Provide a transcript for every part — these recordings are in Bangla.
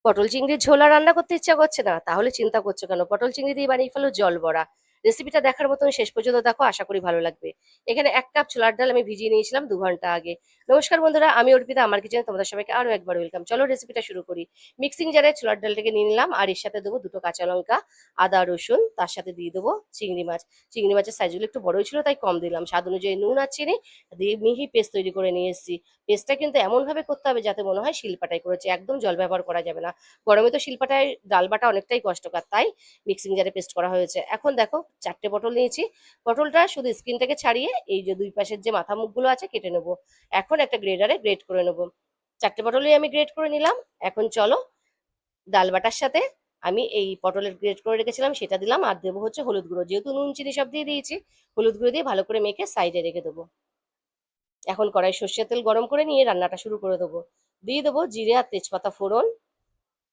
পটল চিংড়ির ঝোল আর রান্না করতে ইচ্ছা করছে না? তাহলে চিন্তা করছো কেন? পটল চিংড়ি দিয়ে বানিয়ে ফেলো জল বড়া। রেসিপিটা দেখার মতন শেষ পর্যন্ত দেখো, আশা করি ভালো লাগবে। এখানে 1 কাপ ছোলার ডাল আমি ভিজিয়ে নিয়েছিলাম 2 ঘন্টা আগে। নমস্কার বন্ধুরা, আমি অর্পিতা, আমার কিচেনে তোমাদের সবাইকে আরো একবার ওয়েলকাম। চলো রেসিপিটা শুরু করি। মিক্সিং জারে ছোলার ডালটাকে নিয়ে নিলাম, আর এর সাথে দেবো 2টো কাঁচা লঙ্কা, আদা রসুন, তার সাথে দিয়ে দেবো চিংড়ি মাছ। চিংড়ি মাছের সাইজগুলো একটু বড়ই ছিল তাই কম দিলাম। স্বাদ অনুযায়ী নুন আর চিনি দিয়ে মিহি পেস্ট তৈরি করে নিয়ে এসেছি। পেস্টটা কিন্তু এমন ভাবে করতে হবে যাতে মনে হয় শিলপাটায় করেছে, একদম জল ব্যবহার করা যাবে না। গরমে তো শিলপাটায় ডাল বাটা অনেকটাই কষ্টকর, তাই মিক্সিং জারে পেস্ট করা হয়েছে। এখন দেখো 4টে পটল নিয়েছি। পটলটা শুধু স্কিনটাকে ছাড়িয়ে এই যে দুই পাশের যে মাথা মুখগুলো আছে কেটে নেবো। এখন একটা গ্রেডারে গ্রেড করে নেবো। 4টে পটলই আমি গ্রেড করে নিলাম। এখন চলো ডাল বাটার সাথে আমি এই পটলের গ্রেড করে রেখেছিলাম সেটা দিলাম, আর দেবো হচ্ছে হলুদ গুঁড়ো। যেহেতু নুন চিনি সব দিয়ে দিয়েছি, হলুদ গুঁড়ো দিয়ে ভালো করে মেখে সাইডে রেখে দেবো। এখন কড়াই সর্ষের তেল গরম করে নিয়ে রান্নাটা শুরু করে দেবো। দিয়ে দেবো জিরে আর তেজপাতা ফোড়ন,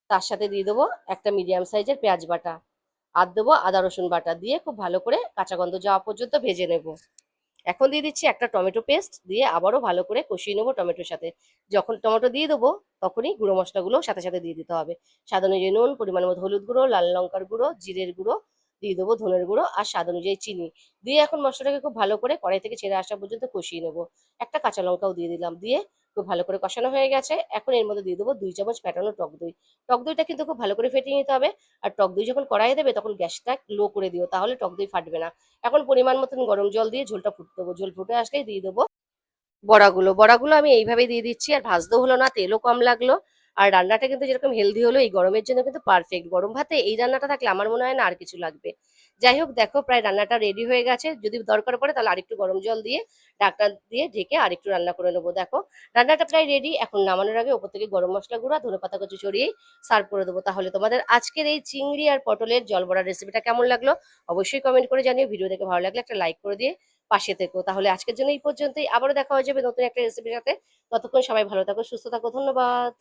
তার সাথে দিয়ে দেবো একটা মিডিয়াম সাইজের পেঁয়াজ বাটা, আর দেবো আদা রসুন বাটা, দিয়ে খুব ভালো করে কাঁচা গন্ধ যাওয়া পর্যন্ত ভেজে নেব। এখন দিয়ে দিচ্ছি একটা টমেটো পেস্ট, দিয়ে আবারও ভালো করে কষিয়ে নেবো টমেটোর সাথে। যখন টমেটো দিয়ে দেবো তখনই গুঁড়ো মশলাগুলো সাথে সাথে দিয়ে দিতে হবে। স্বাদ অনুযায়ী নুন, পরিমাণ মতো হলুদ গুঁড়ো, লাল লঙ্কার গুঁড়ো, জিরের গুঁড়ো, দিয়ে দেবো ধনের গুঁড়ো, আর স্বাদ অনুযায়ী চিনি। দিয়ে এখন মশলাটাকে খুব ভালো করে কড়াই থেকে ছেড়ে আসা পর্যন্ত কষিয়ে নেবো। একটা কাঁচা লঙ্কাও দিয়ে দিলাম, দিয়ে খুব ভালো করে কষানো হয়ে গেছে। এখন এর মধ্যে দিয়ে দেবো 2 চামচ ফেটানো টক দই। টক দইটা কিন্তু খুব ভালো করে ফেটিয়ে নিতে হবে। আর টক দই যখন কড়াইয়ে দেবে তখন গ্যাসটা লো করে দিও, তাহলে টক দই ফাটবে না। এখন পরিমাণ মতন গরম জল দিয়ে ঝোলটা ফুটতে দেবো। ঝোল ফুটে আসলেই দিয়ে দেবো বড়াগুলো। বড়াগুলো আমি এইভাবেই দিয়ে দিচ্ছি, আর ভাজতেও হলো না, তেলও কম লাগলো। আর রান্নাটা কিন্তু যেরকম হেলদি হলো, এই গরমের জন্য কিন্তু পারফেক্ট। গরম ভাতে এই রান্নাটা থাকলে আমার মনে হয় না আর কিছু লাগবে। যাই হোক, দেখো প্রায় রান্নাটা রেডি হয়ে গেছে। যদি দরকার পড়ে তাহলে আরেকটু গরম জল দিয়ে ঢাকনা দিয়ে ঢেকে আরেকটু রান্না করে নেবো। দেখো রান্নাটা প্রায় রেডি। এখন নামানোর আগে ওপর থেকে গরম মশলা গুঁড়া, ধনেপাতা কুচি ছড়িয়ে সার্ভ করে দেবো। তাহলে তোমাদের আজকের এই চিংড়ি আর পটলের জল বড়ার রেসিপিটা কেমন লাগলো অবশ্যই কমেন্ট করে জানিও। ভিডিও দেখে ভালো লাগলে একটা লাইক করে দিয়ে পাশে থেকো। তাহলে আজকের জন্য এই পর্যন্তই, আবারও দেখা হয়ে যাবে নতুন একটা রেসিপির সাথে। ততক্ষণ সবাই ভালো থাকো, সুস্থ থাকো, ধন্যবাদ।